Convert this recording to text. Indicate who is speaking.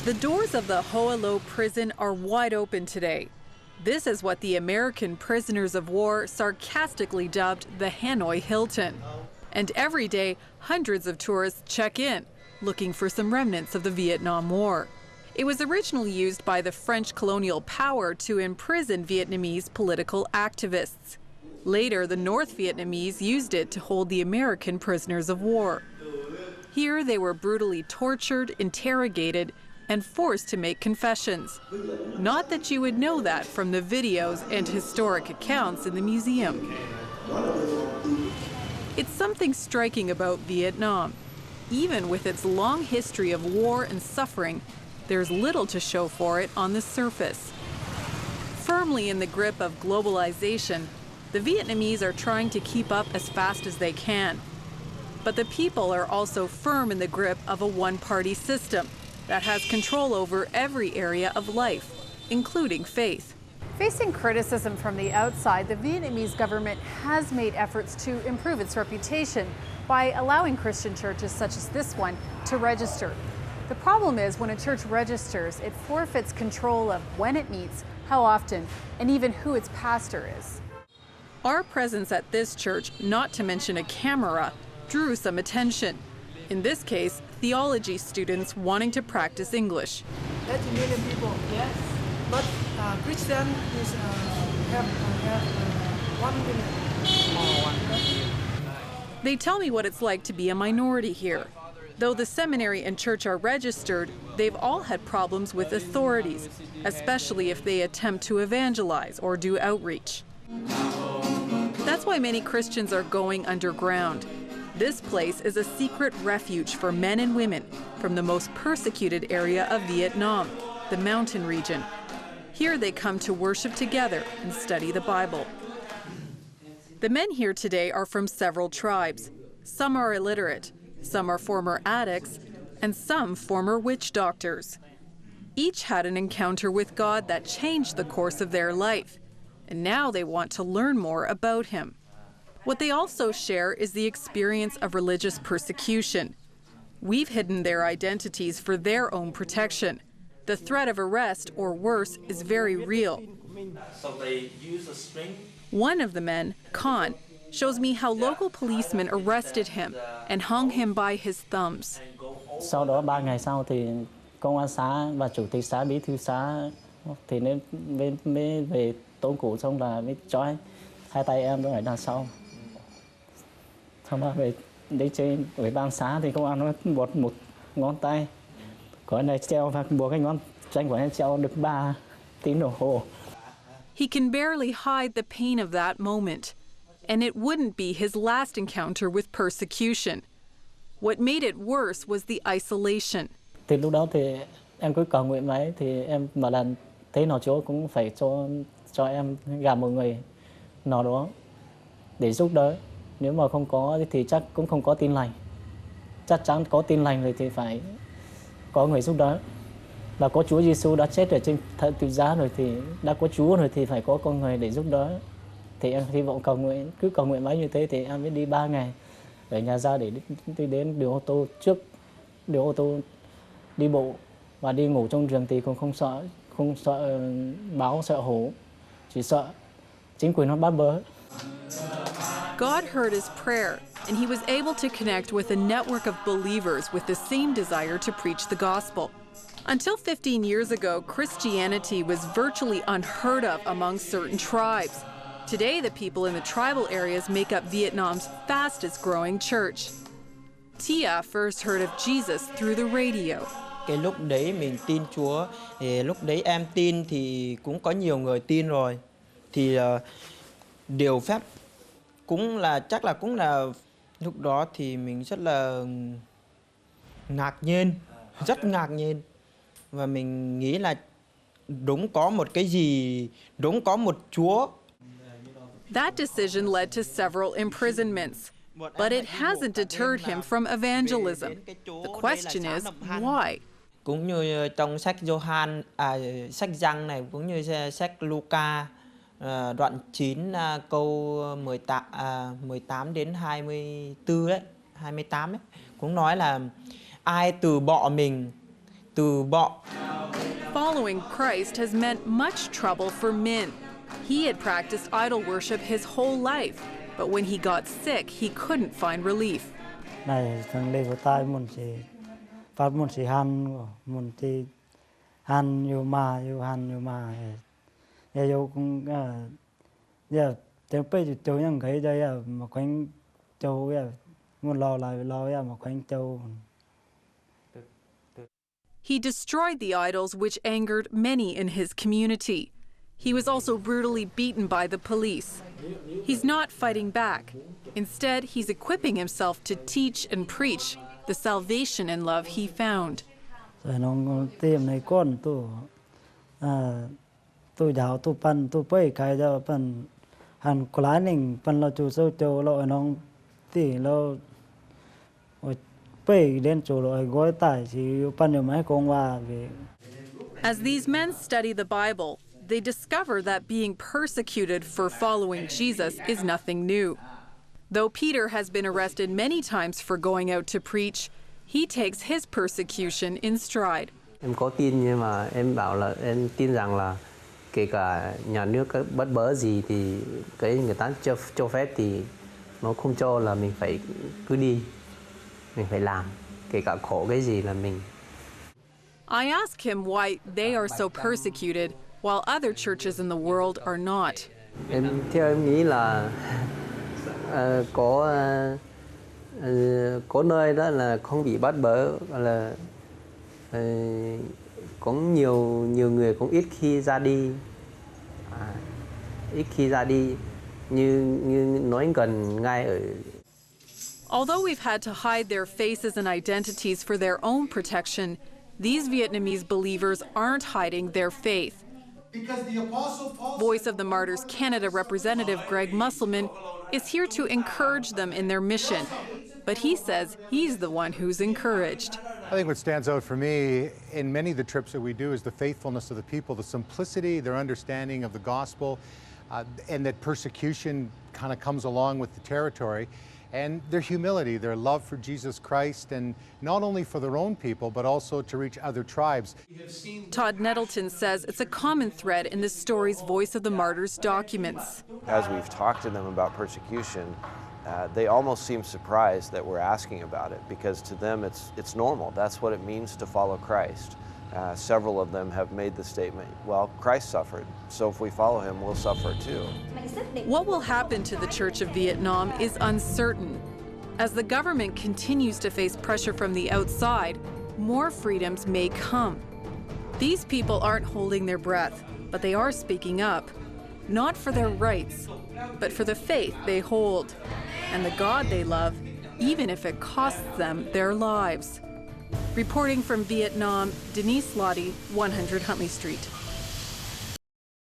Speaker 1: The doors of the Hoa Lo prison are wide open today. This is what the American prisoners of war sarcastically dubbed the Hanoi Hilton. And every day, hundreds of tourists check in, looking for some remnants of the Vietnam War. It was originally used by the French colonial power to imprison Vietnamese political activists. Later, the North Vietnamese used it to hold the American prisoners of war. Here, they were brutally tortured, interrogated, and forced to make confessions. Not that you would know that from the videos and historic accounts in the museum. It's something striking about Vietnam. Even with its long history of war and suffering, there's little to show for it on the surface. Firmly in the grip of globalization, the Vietnamese are trying to keep up as fast as they can. But the people are also firm in the grip of a one-party system that has control over every area of life, including faith.
Speaker 2: Facing criticism from the outside, the Vietnamese government has made efforts to improve its reputation by allowing Christian churches such as this one to register. The problem is when a church registers, it forfeits control of when it meets, how often, and even who its pastor is.
Speaker 1: Our presence at this church, not to mention a camera, drew some attention. In this case, theology students wanting to practice English.
Speaker 3: 80 million people, yes. But Christian is have 1 million.
Speaker 1: They tell me what it's like to be a minority here. Though the seminary and church are registered, they've all had problems with authorities, especially if they attempt to evangelize or do outreach. That's why many Christians are going underground. This place is a secret refuge for men and women from the most persecuted area of Vietnam, the mountain region. Here they come to worship together and study the Bible. The men here today are from several tribes. Some are illiterate, some are former addicts, and some former witch doctors. Each had an encounter with God that changed the course of their life, and now they want to learn more about Him. What they also share is the experience of religious persecution. We've hidden their identities for their own protection. The threat of arrest, or worse, is very real.
Speaker 4: So they use a string.
Speaker 1: One of the men, Khan, shows me how local policemen arrested him and hung him by his thumbs.
Speaker 5: Sau đó 3 ngày sau thì công an xã và chủ tịch xã, bí thư xã thì nên mới về tống cổ xong là mới trói hai tay em ở đằng sau. Xong rồi về đến trên ủy ban xã thì công an nó buộc một ngón tay, cái này treo và buộc cái ngón chân của em treo được 3 tiếng đồng hồ.
Speaker 1: He can barely hide the pain of that moment, and it wouldn't be his last encounter with persecution. What made it worse was the isolation.
Speaker 5: Từ lúc đó thì em cứ cầu nguyện mãi thì em mà là thế nào Chúa cũng phải cho em gặp một người nào đó để giúp đỡ. Nếu mà không có thì chắc cũng không có tin lành. Chắc chắn có tin lành rồi thì phải có người giúp đỡ. Và có Chúa Giêsu đã chết ở trên thập tự giá rồi thì đã có Chúa rồi thì phải có con người để giúp đỡ. Thì em hy vọng cứ cầu nguyện mãi như thế thì em mới đi 3 ngày ở nhà ra để đi đến đường ô tô, trước đường ô tô đi bộ và đi ngủ trong rừng thì cũng không sợ báo, sợ hổ, chỉ sợ chính quyền nó bắt bớ.
Speaker 1: God heard his prayer, and he was able to connect with a network of believers with the same desire to preach the gospel. Until 15 years ago, Christianity was virtually unheard of among certain tribes. Today, the people in the tribal areas make up Vietnam's fastest growing church. Tia first heard of Jesus through the radio.
Speaker 6: Cái lúc đấy mình tin Chúa, thì lúc đấy em tin thì cũng có nhiều người tin rồi. Thì điều phép cũng là lúc đó thì mình rất là ngạc nhiên, rất ngạc nhiên. Và mình nghĩ là đúng có một cái gì, đúng có một Chúa.
Speaker 1: That decision led to several imprisonments, but it hasn't deterred him from evangelism. The question is, why?
Speaker 6: Cũng như trong sách sách Giăng này, cũng như sách Luca, đoạn 9 câu 18 đến 24 đấy, 28 ấy, cũng nói là ai từ bỏ mình từ bỏ.
Speaker 1: Following Christ has meant much trouble for Min. He had practiced idol worship his whole life, but when he got sick, he couldn't find relief.
Speaker 7: Này thằng lê của tai muốn chỉ phát muốn chỉ muốn chỉ han yêu mà yêu cũng giờ tiếng bây giờ châu những cái đây mà quanh châu muốn lo mà quanh châu.
Speaker 1: He destroyed the idols, which angered many in his community. He was also brutally beaten by the police. He's not fighting back. Instead, he's equipping himself to teach and preach the salvation and love he found.
Speaker 7: Rồi nó tìm này con tôi giáo tôi pan tôi bơi cái đó pan han quá nín pan lo chú sâu châu lo nó tỉ lo bơi đến chỗ lo gói tải chỉ pan nhiều mấy con qua về.
Speaker 1: As these men study the Bible, they discover that being persecuted for following Jesus is nothing new. Though Peter has been arrested many times for going out to preach, he takes his persecution in stride.
Speaker 8: Em có tin nhưng mà em bảo là em tin rằng là kể cả nhà nước có bắt bớ gì thì cái người ta cho phép thì nó không cho là mình phải cứ đi, mình phải làm, kể cả khổ cái gì là mình.
Speaker 1: I ask him why they are so persecuted while other churches in the world are not.
Speaker 8: Theo em nghĩ là có nơi đó là không bị bắt bớ, là có nhiều người cũng ít khi ra đi như nói gần ngay ở.
Speaker 1: Although we've had to hide their faces and identities for their own protection, these Vietnamese believers aren't hiding their faith. Voice of the Martyrs Canada representative Greg Musselman is here to encourage them in their mission, but he says he's the one who's encouraged.
Speaker 9: I think what stands out for me in many of the trips that we do is the faithfulness of the people, the simplicity, their understanding of the gospel, and that persecution kind of comes along with the territory, and their humility, their love for Jesus Christ, and not only for their own people, but also to reach other tribes.
Speaker 1: Todd Nettleton says it's a common thread in the story's Voice of the Martyrs documents.
Speaker 10: As we've talked to them about persecution, they almost seem surprised that we're asking about it, because to them it's normal. That's what it means to follow Christ. Several of them have made the statement, well, Christ suffered, so if we follow him, we'll suffer too.
Speaker 1: What will happen to the Church of Vietnam is uncertain. As the government continues to face pressure from the outside, more freedoms may come. These people aren't holding their breath, but they are speaking up, not for their rights, but for the faith they hold and the God they love, even if it costs them their lives. Reporting from Vietnam, Denise Lottie, 100 Huntley Street.